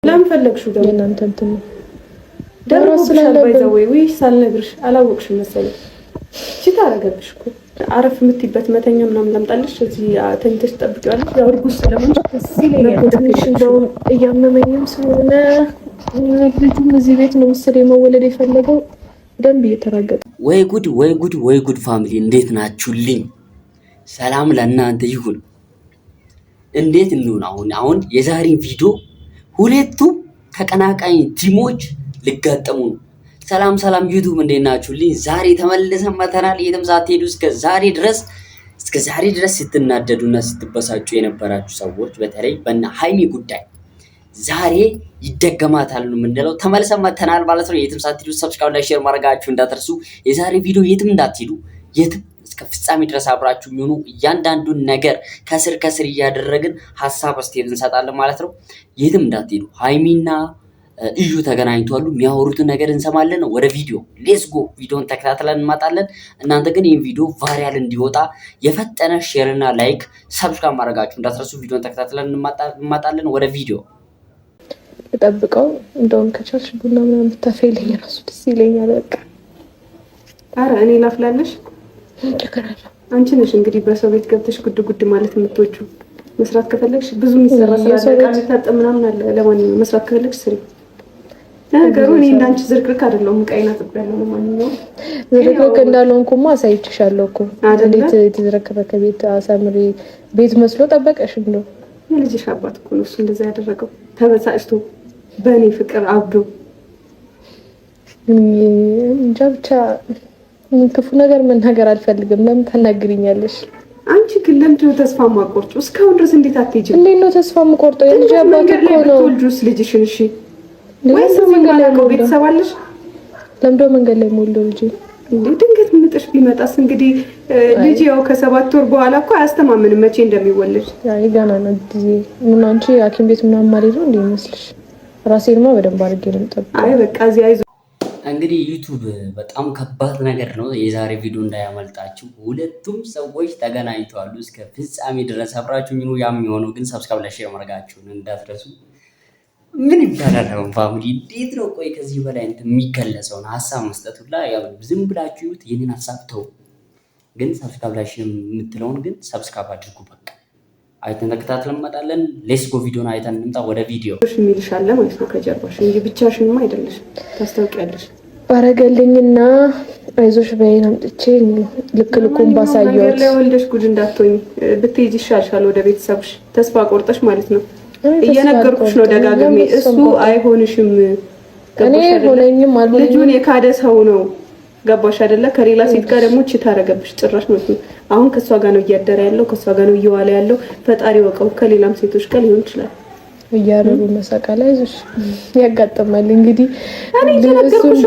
ለምን ፈለግሽው ደግሞ እናንተ እንትን ደረስ ስለነበረው ወይ ሳልነግርሽ አላወቅሽም መሰለኝ። ቺታ አረገብሽ እኮ አረፍ የምትይበት መተኛ ምናምን ላምጣልሽ እዚህ ተኝተሽ ትጠብቂዋለሽ። ያው እርጉዝ ስለሆንሽ እዚህ ላይ ያደረግሽ እንደው እያመመኝም ስለሆነ ልጁም እዚህ ቤት ነው መሰለኝ መወለድ የፈለገው ደንብ እየተራገጠ። ወይ ጉድ ወይ ጉድ ወይ ጉድ! ፋሚሊ እንዴት ናችሁልኝ? ሰላም ለእናንተ ይሁን። እንዴት እንሁን? አሁን የዛሬን ቪዲዮ ሁለቱ ተቀናቃኝ ቲሞች ሊጋጠሙ ነው። ሰላም ሰላም ዩቲዩብ እንዴት ናችሁልኝ? ዛሬ ተመልሰን መተናል። የትም ሳትሄዱ እስከ ዛሬ ድረስ ስትናደዱና ስትበሳጩ የነበራችሁ ሰዎች በተለይ በእነ ሀይሚ ጉዳይ ዛሬ ይደገማታል ነው የምንለው። ተመልሰን መተናል ማለት ነው። የትም ሳትሄዱ ሰብስክራይብ ላይ ሼር ማድረጋችሁ እንዳትረሱ። የዛሬ ቪዲዮ የትም እንዳትሄዱ፣ የትም እስከ ፍጻሜ ድረስ አብራችሁ የሚሆኑ እያንዳንዱን ነገር ከስር እያደረግን ሀሳብ አስተያየት እንሰጣለን ማለት ነው። የትም እንዳትሄዱ። ሀይሚና እዩ ተገናኝቷሉ። የሚያወሩትን ነገር እንሰማለን። ወደ ቪዲዮ ሌትስ ጎ። ቪዲዮን ተከታትለን እንመጣለን። እናንተ ግን ይህን ቪዲዮ ቫይራል እንዲወጣ የፈጠነ ሼር እና ላይክ ሰብስክራይብ ማድረጋችሁ እንዳትረሱ። ቪዲዮን ተከታትለን እንመጣለን። ወደ ቪዲዮ ተጠብቀው እንደውም ከቻልሽ ቡና ምናምን ብታፈይልኝ ራሱ ደስ ይለኛል። በቃ አረ እኔ ላፍላለሽ ተከራላ። አንቺ ነሽ እንግዲህ በሰው ቤት ገብተሽ ጉድ ማለት የምትወጪው። መስራት ከፈለግሽ ብዙ የሚሰራ ስራ አለ፣ ታጠ ምናምን አለ። ለማንኛውም መስራት ከፈለግሽ ስሪ። ነገሩ እኔ እንዳንቺ ዝርክርክ አይደለሁም። ቀይና ጥብያለሁ። ለማንኛውም ዝርክርክ እንዳልሆንኩማ አሳይቼሻለሁ እኮ እንዴት የተዝረከረከ ቤት አሳምሪ ቤት መስሎ ጠበቀሽ። እንደው የልጅሽ አባት እኮ ነው እሱ እንደዛ ያደረገው። ተበሳጭቶ በእኔ ፍቅር አብዶ እንጃ። ብቻ ክፉ ነገር መናገር አልፈልግም። ለምን ታናግሪኛለሽ? አንቺ ግን ለምንድን ነው ተስፋ የማትቆርጪው? እስካሁን ድረስ እንዴት አትሄጂም? እንዴት ነው ተስፋ የምቆርጠው? የልጅ አባት እኮ ነው። ልጅሽ ልጅሽን እሺ፣ ወይስ መንገድ ላይ ነው ቤተሰብ አለሽ? ለምንድን ነው መንገድ ላይ የምወልደው ልጅ? እንዴ ድንገት ምጥሽ ቢመጣስ? እንግዲህ ልጅ ያው ከ7 ወር በኋላ እኮ አያስተማምንም መቼ እንደሚወለድ። አይ ገና ነው ጊዜ። ምን አንቺ ሐኪም ቤት ምናምን ማለት ነው እንዴ ይመስልሽ? ራሴንማ በደንብ አድርጌ ነው የምጠብቀው። አይ በቃ እዚህ አይዞ። እንግዲህ ዩቲዩብ በጣም ከባድ ነገር ነው። የዛሬ ቪዲዮ እንዳያመልጣችሁ። ሁለቱም ሰዎች ተገናኝተዋል። እስከ ፍጻሜ ድረስ አብራችሁ ነው የሚሆነው። ግን ሰብስክራይብ ላይ ሼር ማድረጋችሁን እንዳትረሱ። ምን ይባላል አሁን ፋሚሊ? እንዴት ነው ቆይ ከዚህ በላይ እንትን የሚገለጸውን ሀሳብ መስጠት ሁላ ያው ዝም ብላችሁ ይሁት የኔን ሀሳብ ተው። ግን ሰብስክራይብ ላይ ሼር የምትለውን ግን ሰብስክራይብ አድርጉ። በቃ አይተን ተከታትለን እንመጣለን። ሌትስ ጎ። ቪዲዮን አይተን እንምጣ። ወደ ቪዲዮ የሚልሻለ ማለት ነው ከጀርባሽ እንጂ ብቻሽንማ አይደለሽ። ታስታውቂያለሽ። ባረገልኝና አይዞሽ በይን አምጥቼ ልኩን ባሳየሁት ነገር ላይ ወልደሽ ጉድ እንዳትሆኝ ብትሄጂ ይሻልሻል ወደ ቤተሰብሽ። ተስፋ ቆርጠሽ ማለት ነው። እየነገርኩሽ ነው ደጋግሜ። እሱ አይሆንሽም። እኔ ሆነኝም አልሆነኝም ልጁን የካደ ሰው ነው። ገባሽ አይደለ? ከሌላ ሴት ጋር ደግሞ እቺ ታረገብሽ ጭራሽ ማለት ነው። አሁን ከሷ ጋር ነው እያደረ ያለው፣ ከሷ ጋር ነው እየዋለ ያለው። ፈጣሪ ወቀው። ከሌላም ሴቶች ጋር ሊሆን ይችላል። እያረቡ መሳቃላ ይዞሽ ያጋጥማል። እንግዲህ እየነገርኩሽ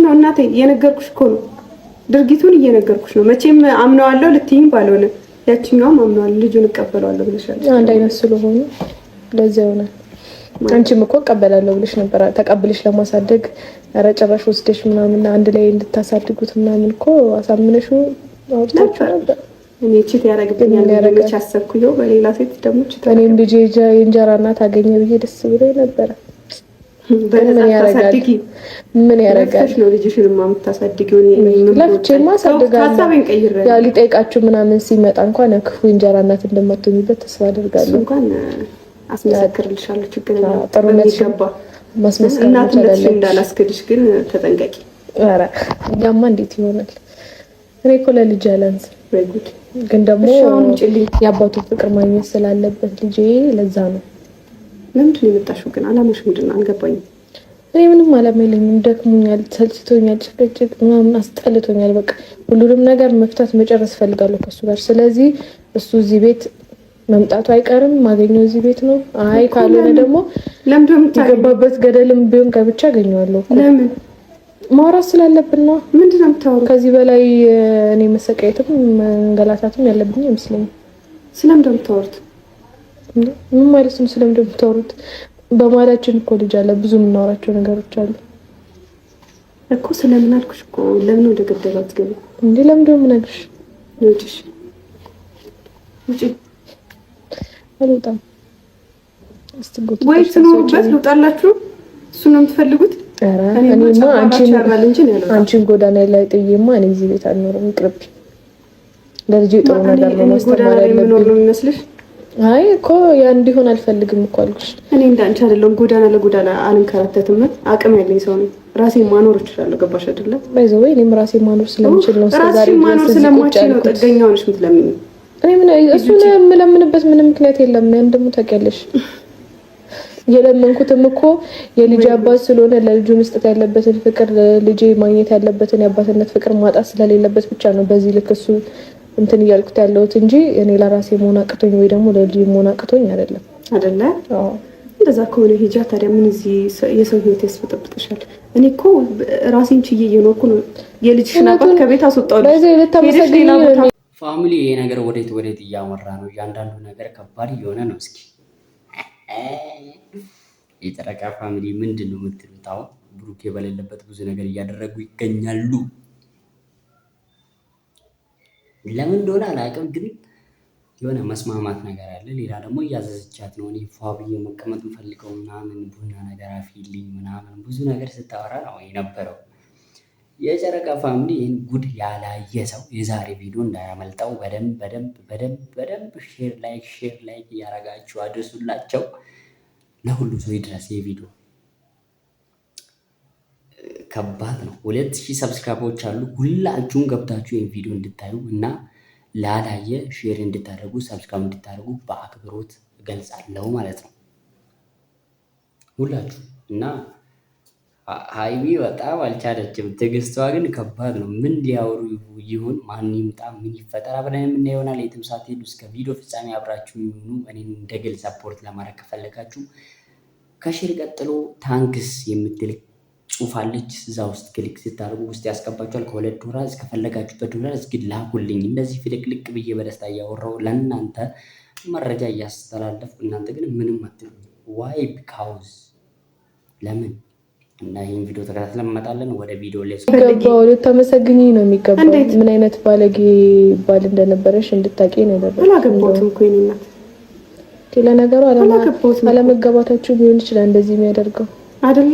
ነው እናቴ፣ እየነገርኩሽ እኮ ነው። ድርጊቱን እየነገርኩሽ ነው። መቼም አምነዋለሁ ልትይኝ ባልሆነ ያቺኛውም አምነዋለሁ ልጁን እቀበለዋለሁ ብለሻል። አንድ አይነት ስለሆነ ለዚያ ሆነ። አንቺም እኮ እቀበላለሁ ብለሽ ነበር። ተቀብለሽ ለማሳደግ ኧረ ጭራሽ ወስደሽ ምናምን አንድ ላይ እንድታሳድጉት ምናምን እኮ አሳምነሽው አውርታችሁ ነበር። እኔ ቺት ያረግብኛል ያረጋች አሰብኩኝ። በሌላ ሴት ደግሞ ቺት እኔም ልጅ የእንጀራ እናት አገኘ ብዬ ደስ ብሎኝ ነበር። ምን ያረጋል ነው ልጅሽን የምታሳድጊው? ለፍቼማ አሳድጋለሁ። ያው ሊጠይቃችሁ ምናምን ሲመጣ እንኳን ክፉ እንጀራ እናት እንደማትሆኝበት ተስፋ አደርጋለሁ። እንኳን አስመሰክርልሻለሁ። ችግር የለም። ጥሩነት ይገባ ማስመስከር እናትነትሽ እንዳላስከድሽ ግን ተጠንቀቂ። ኧረ ያማ እንዴት ይሆናል? እኔ እኮ ለልጅ አላንስ ወይጉድ። ግን ደግሞ የአባቱ ፍቅር ማግኘት ስላለበት ልጄ ለዛ ነው። ለምንድን ነው የመጣሽው ግን? አላማሽ ምንድን ነው? አልገባኝም። እኔ ምንም አላማ የለኝም። ደክሞኛል፣ ሰልችቶኛል፣ ጭቅጭቅ ምናምን አስጠልቶኛል። በቃ ሁሉንም ነገር መፍታት መጨረስ ፈልጋለሁ ከሱ ጋር። ስለዚህ እሱ እዚህ ቤት መምጣቱ አይቀርም። ማገኘው እዚህ ቤት ነው። አይ ካልሆነ ደግሞ ለምንድን ነው የገባበት ገደልም ቢሆን ገብቻ አገኘዋለሁ። ለምን ማውራት ስላለብን ነው። ምንድን ነው የምታወሩት? ከዚህ በላይ እኔ መሰቃየትም መንገላታትም ያለብኝ አይመስለኝም። ስለምን ነው የምታወሩት? ምን ማለት ነው ስለምን ነው የምታወሩት? በማላችን እኮ ልጅ አለ፣ ብዙ የምናወራቸው ነገሮች አሉ እኮ። ስለምን አልኩሽ እኮ። ለምን ወደ ገደላት ገብ እንዴ? ለምን ነው የምነግርሽ? ውጪ አልወጣም። ወይ ትኖሩበት ልውጣላችሁ? እሱ ነው የምትፈልጉት? እኔማ አንቺን ጎዳና ላይ ጥዬማ እኔ እዚህ ቤት አልኖርም። ይቅርብ። ለልጄ ጥሩ ነገር ነው ማስተማር ያለብኝ። አይ እኮ ያ እንዲሆን አልፈልግም እኮ አልኩሽ። እኔ እንዳንቺ አይደለም ጎዳና ለጎዳና አልንከራተትም። አቅም ያለኝ ሰው ነኝ። ራሴን ማኖር እችላለሁ። ገባሽ አይደለ? ባይዘው እኔም ራሴን ማኖር ስለምችል ነው ዛሬ ማኖር ስለማችል ነው ጥገኛ ሆነሽ የምትለምኝ። እኔ ምን እሱን የምለምንበት ምንም ምክንያት የለም። ያን ደግሞ ታውቂያለሽ። የለመንኩትም እኮ የልጅ አባት ስለሆነ ለልጁ መስጠት ያለበትን ፍቅር ለልጄ ማግኘት ያለበትን የአባትነት ፍቅር ማጣት ስለሌለበት ብቻ ነው በዚህ ልክ እሱ እንትን እያልኩት ያለሁት እንጂ እኔ ለራሴ መሆን አቅቶኝ ወይ ደግሞ ለልጄ መሆን አቅቶኝ አይደለም። አይደለ? አዎ። እንደዛ ከሆነ ሂጃ ታዲያ ምን እዚህ የሰው ህይወት ያስበጠብጥሻል? እኔ እኮ ራሴን ችዬ እየኖርኩ ነው። የልጅሽን አባት ከቤት አስወጣው። ፋሚሊ ይሄ ነገር ወዴት እያመራ ነው? እያንዳንዱ ነገር ከባድ እየሆነ ነው። እስኪ የጨረቃ ፋሚሊ ምንድን ነው የምትሉት? አሁን ብሩኬ በሌለበት ብዙ ነገር እያደረጉ ይገኛሉ። ለምን እንደሆነ አላውቅም፣ ግን የሆነ መስማማት ነገር አለ። ሌላ ደግሞ እያዘዘቻት ነው። እኔ ፏ ብዬ መቀመጥ የምፈልገው ምናምን ቡና ነገር አፊልኝ ምናምን ብዙ ነገር ስታወራ ነው የነበረው። የጨረቃ ፋሚሊ ይህን ጉድ ያላየ ሰው የዛሬ ቪዲዮ እንዳያመልጠው በደንብ ሼር ላይክ እያረጋችሁ አድርሱላቸው። ለሁሉ ሰው ይድረስ። የቪዲዮ ከባድ ነው። 2000 ሰብስክራይበሮች አሉ። ሁላችሁም ገብታችሁ ይህን ቪዲዮ እንድታዩ እና ላላየ ሼር እንድታደርጉ ሰብስክራይብ እንድታደርጉ በአክብሮት እገልጻለሁ ማለት ነው። ሁላችሁ እና ሀይሚ በጣም አልቻለችም። ትዕግስቷ ግን ከባድ ነው። ምን ሊያወሩ ይሁን? ማን ይምጣ? ምን ይፈጠር? አብረን የምናየው ይሆናል። የትም ሳትሄዱ እስከ ቪዲዮ ፍጻሜ አብራችሁ የሚሆኑ እኔን እንደ ግል ሰፖርት ለማድረግ ከፈለጋችሁ ከሼር ቀጥሎ ታንክስ የምትል ጽሑፍ አለች። እዛ ውስጥ ክሊክ ስታደርጉ ውስጥ ያስገባችኋል። $2 እስከፈለጋችሁበት ዶላር እስኪ ላኩልኝ። እንደዚህ ፍልቅልቅ ብዬ በደስታ እያወራሁ ለእናንተ መረጃ እያስተላለፍኩ እናንተ ግን ምንም አትሉ። ዋይ ቢካውዝ ለምን? እና ይህን ቪዲዮ ተከታትለን እንመጣለን። ወደ ቪዲዮ ላይ ገባው። ልታመሰግኝ ነው የሚገባው። ምን አይነት ባለጌ ባል እንደነበረሽ እንድታቂ ነው ያደረገው። አላገባሁትም እኮ የእኔ እናት። ለነገሩ አለመገባታችሁ ሊሆን ይችላል እንደዚህ የሚያደርገው አይደለ?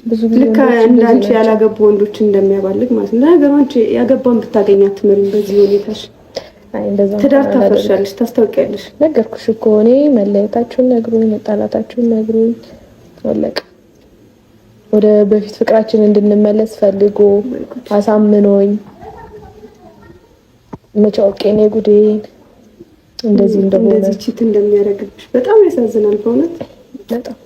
ብዙ ጊዜ ልክ እንዳንቺ ያላገቡ ወንዶች እንደሚያባልግ ማለት ነው። ለነገሩ አንቺ ያገባን ብታገኛ አትመሪም በዚህ ሁኔታሽ። አይ እንደዛ ትዳር ታፈርሻለሽ፣ ታስታውቂያለሽ። ነገርኩሽ እኮ እኔ መለያየታችሁን ነግሩኝ፣ መጣላታችሁን ነግሩኝ። ወለቀ ወደ በፊት ፍቅራችን እንድንመለስ ፈልጎ አሳምኖኝ መጫወቄኔ ጉዴ እንደዚህ ቺት እንደሚያደርግብሽ በጣም ያሳዝናል በእውነት በጣም።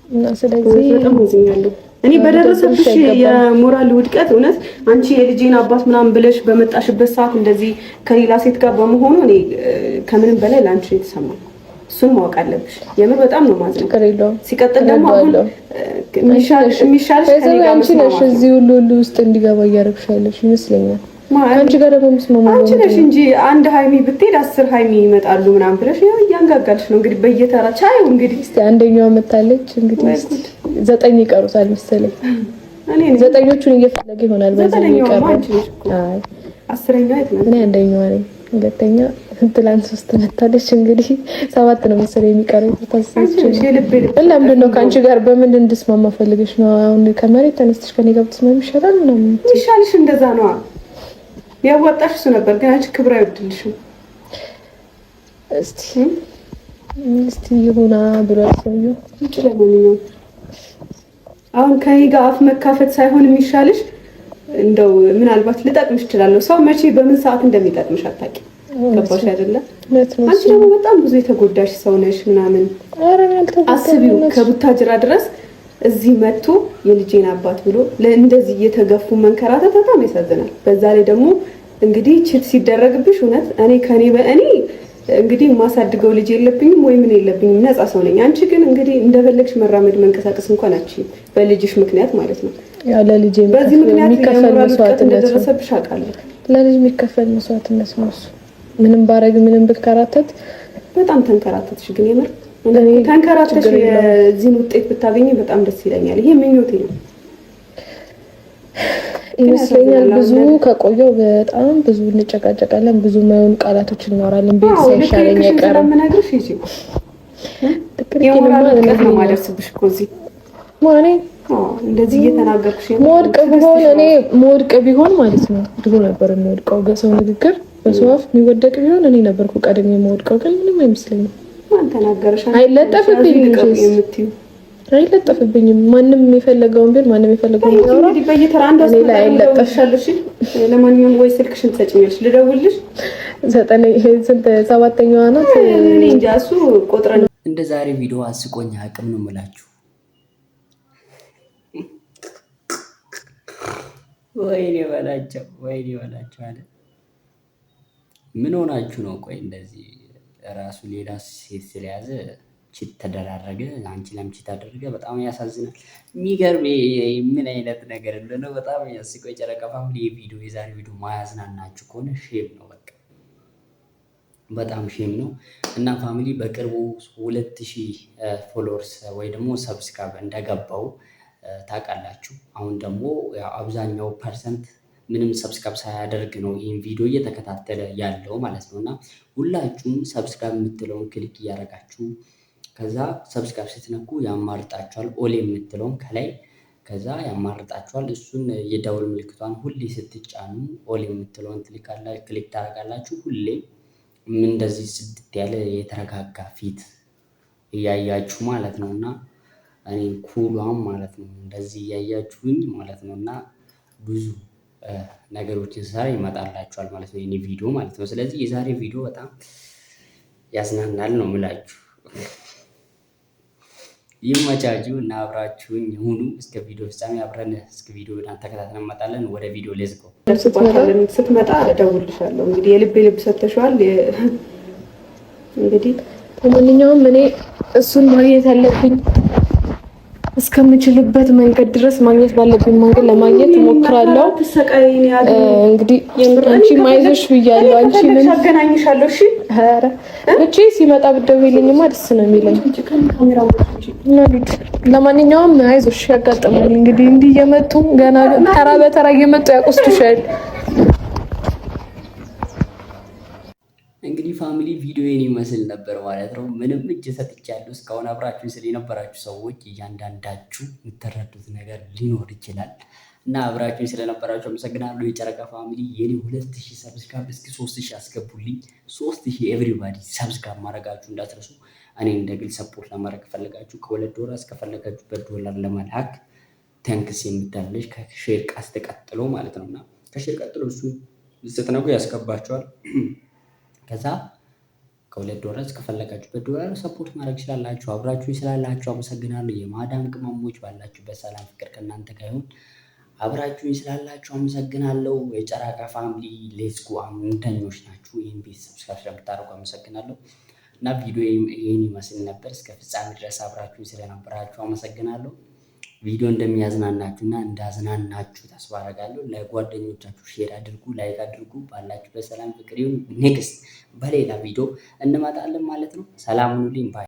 እና ስለዚህ በጣም ያዝኛለሁ እኔ በደረሰብሽ የሞራል ውድቀት። እውነት አንቺ የልጄን አባት ምናምን ብለሽ በመጣሽበት ሰዓት እንደዚህ ከሌላ ሴት ጋር በመሆኑ እኔ ከምንም በላይ ላንቺ የተሰማኝ እሱን ማወቅ አለብሽ። የምር በጣም ነው ማዝነው። ሲቀጥል ደግሞ አሁን የሚሻልሽ ከኔ ጋር አንቺ ነሽ እዚህ ሁሉ ውስጥ እንዲገባ እያደረግሻለሽ ይመስለኛል። አንቺ ጋር ደግሞ መስማማት አንቺ ነሽ እንጂ አንድ ሃይሚ ብትሄድ 10 ሃይሚ ይመጣሉ ምናምን ብለሽ ያው እያንጋጋልሽ ነው። እንግዲህ በየተራ ቻዩ እንግዲህ እስቲ አንደኛው መጣለች እንግዲህ እስቲ 9 ይቀሩታል መሰለኝ። እኔ 9ኞቹን እየፈለገ ይሆናል በዚህ ይቀራል። አይ 10ኛው የት ነው? እኔ አንደኛው ነኝ። ሁለተኛ ትላንት 3 መጣለች እንግዲህ 7 ነው መሰለኝ የሚቀረው። ታስታውሽ ለምንድን ነው ከአንቺ ጋር በምን እንድስማማ ፈልገሽ ነው? አሁን ከመሬት ተነስተሽ ከኔ ጋር ብትስማሚ ይሻላል ነው ይሻልሽ። እንደዛ ነው ያዋጣሽ እሱ ነበር፣ ግን አንቺ ክብር አይወድልሽም። እስቲ ይሁና ብሏል ሰውዬው። እንጂ ለማንኛውም አሁን ከኔ ጋር አፍ መካፈት ሳይሆን የሚሻልሽ እንደው ምናልባት ልጠቅምሽ እችላለሁ። ሰው መቼ በምን ሰዓት እንደሚጠቅምሽ አታውቂም። ገባሽ አይደለ? አንቺ ደግሞ በጣም ብዙ የተጎዳሽ ሰው ነሽ ምናምን። አስቢው ከቡታጅራ ድረስ እዚህ መጥቶ የልጄን አባት ብሎ ለእንደዚህ እየተገፉ መንከራተት በጣም ያሳዝናል። በዛ ላይ ደግሞ እንግዲህ ቺት ሲደረግብሽ እውነት እኔ እንግዲህ ማሳድገው ልጅ የለብኝም ወይ ምን የለብኝም፣ ነፃ ሰው ነኝ። አንቺ ግን እንግዲህ እንደፈለግሽ መራመድ መንቀሳቀስ እንኳን አትችይም፣ በልጅሽ ምክንያት ማለት ነው። ያው ለልጄ በዚህ ምክንያት የሚከፈል መስዋዕትነት እንደደረሰብሽ አውቃለሁ። ለልጅ የሚከፈል መስዋዕትነት ነው እሱ። ምንም ባረግ ምንም ብትከራተት በጣም ተንከራተትሽ። ግን የምር ተንከራተትሽ የዚህን ውጤት ብታገኝ በጣም ደስ ይለኛል። ይሄ ምኞቴ ነው ይመስለኛል። ብዙ ከቆየው በጣም ብዙ እንጨቃጨቃለን፣ ብዙ ማይሆን ቃላቶች እናወራለን። ቤት ሳይሻለኝ አይቀርም። የሞራል ውድቀት ነው የማደርስብሽ እኮ እዚህ ማኔ እንደዚህ እየተናገርኩሽ መውደቅ ቢሆን ማለት ነው ድሮ ነበር የምወድቀው። በሰው ንግግር በሰው አፍ የሚወደቅ ቢሆን እኔ ነበርኩ ቀድሜ የምወድቀው። ግን ምንም አይመስለኝም። ማን ተናገረሽ? አይለጠፍብኝም። ማንም የፈለገውን ቢሆን ማንም የፈለገውን ቢሆን እንግዲህ በየተራ አንድ ላይ አይለጠፍሻለሽ። ለማንኛውም ወይ ስልክሽን ትሰጪኛለሽ ልደውልልሽ። ሰባተኛዋ ናት። እኔ እንጃ እሱ ቆጥረን እንደ ዛሬ ቪዲዮ አስቆኝ አቅም ነው የምላችሁ። ወይኔ በላቸው አለ። ምን ሆናችሁ ነው? ቆይ እንደዚህ ራሱ ሌላ ሴት ስለያዘ ቺት ተደራረገ፣ አንቺ ለም ቺት አደረገ። በጣም ያሳዝናል። የሚገርም ምን አይነት ነገር እንደሆነ በጣም ያስቆይ። ጨረቃ ፋሚሊ የዛሬ ቪዲዮ ማያዝናናችሁ ከሆነ ሼም ነው፣ በቃ በጣም ሼም ነው። እና ፋሚሊ በቅርቡ 2000 ፎሎወርስ ወይ ደግሞ ሰብስክራይብ እንደገባው ታውቃላችሁ። አሁን ደግሞ አብዛኛው ፐርሰንት ምንም ሰብስክራይብ ሳያደርግ ነው ይህን ቪዲዮ እየተከታተለ ያለው ማለት ነው። እና ሁላችሁም ሰብስክራይብ የምትለውን ክሊክ እያደረጋችሁ ከዛ ሰብስክራይብ ስትነኩ ያማርጣችኋል። ኦል የምትለውን ከላይ ከዛ ያማርጣችኋል። እሱን የደውል ምልክቷን ሁሌ ስትጫኑ ኦል የምትለውን ክሊክ ታደርጋላችሁ። ሁሌ እንደዚህ ጽድት ያለ የተረጋጋ ፊት እያያችሁ ማለት ነው። እና እኔ ኩሏም ማለት ነው እንደዚህ እያያችሁኝ ማለት ነው። እና ብዙ ነገሮችን ስራ ይመጣላችኋል ማለት ነው፣ የኔ ቪዲዮ ማለት ነው። ስለዚህ የዛሬ ቪዲዮ በጣም ያዝናናል ነው የምላችሁ። ይመቻችሁ እና አብራችሁኝ ሁኑ እስከ ቪዲዮ ፍጻሜ። አብረን እስከ ቪዲዮ ተከታትለን እንመጣለን። ወደ ቪዲዮ ሌትስ ጎ። ስትመጣ እደውልልሻለሁ። እንግዲህ የልብ ሰጥተሽዋል። እንግዲህ ለማንኛውም እኔ እሱን ማግኘት ያለብኝ እስከምችልበት መንገድ ድረስ ማግኘት ባለብኝ መንገድ ለማግኘት እሞክራለሁ። እንግዲህ አንቺ ማይዞሽ ብያለሁ። አንቺ ምን አገናኝሻለሁ? እሺ ኧረ እቺ ሲመጣ ብትደውይልኝማ ደስ ነው የሚለኝ። ለማንኛውም አይዞሽ ያጋጥማል። እንግዲህ እንዲህ እየመጡ ገና ተራ በተራ እየመጡ ያቆስቱሻል። እንግዲህ ፋሚሊ ቪዲዮን ይመስል ነበር ማለት ነው። ምንም እጅ ሰጥቻለሁ። እስካሁን አብራችሁ ስለነበራችሁ ሰዎች እያንዳንዳችሁ የምትረዱት ነገር ሊኖር ይችላል እና አብራችሁ ስለነበራችሁ አመሰግናለሁ። የጨረቃ ፋሚሊ የኔ 2000 ሰብስክራይብ እስኪ 3000 አስገቡልኝ። 3000 ኤቭሪባዲ ሰብስክራይብ ማድረጋችሁ እንዳትረሱ። እኔ እንደ ግል ሰፖርት ለማድረግ ከፈለጋችሁ $2 እስከፈለጋችሁ $1 ለመላክ ታንክስ የምታለሽ ከሼር ቃስ ተቀጥሎ ማለት ነውና ከሼር ቀጥሎ እሱ ስትነኩ ያስገባችኋል። ከዛ $2 እስከፈለጋችሁ $1 ሰፖርት ማድረግ ይችላላችሁ። አብራችሁ ስላላችሁ አመሰግናለሁ። የማዳም ቅመሞች ባላችሁበት ሰላም ፍቅር ከእናንተ ጋር ይሁን። አብራችሁ ስላላችሁ አመሰግናለሁ። የጨረቃ ፋሚሊ ሌትስ ጎ አምንተኞች ናችሁ። ይህን ቤት ሰብስክራይብ ስለምታደርጉ አመሰግናለሁ። እና ቪዲዮ ይህን ይመስል ነበር። እስከ ፍጻሜ ድረስ አብራችሁ ስለነበራችሁ አመሰግናለሁ። ቪዲዮ እንደሚያዝናናችሁና እንዳዝናናችሁ ተስፋ አደርጋለሁ። ለጓደኞቻችሁ ሼር አድርጉ፣ ላይክ አድርጉ። ባላችሁ በሰላም ፍቅር ይሁን። ኔክስት በሌላ ቪዲዮ እንመጣለን ማለት ነው። ሰላም ሁኑልኝ ባይ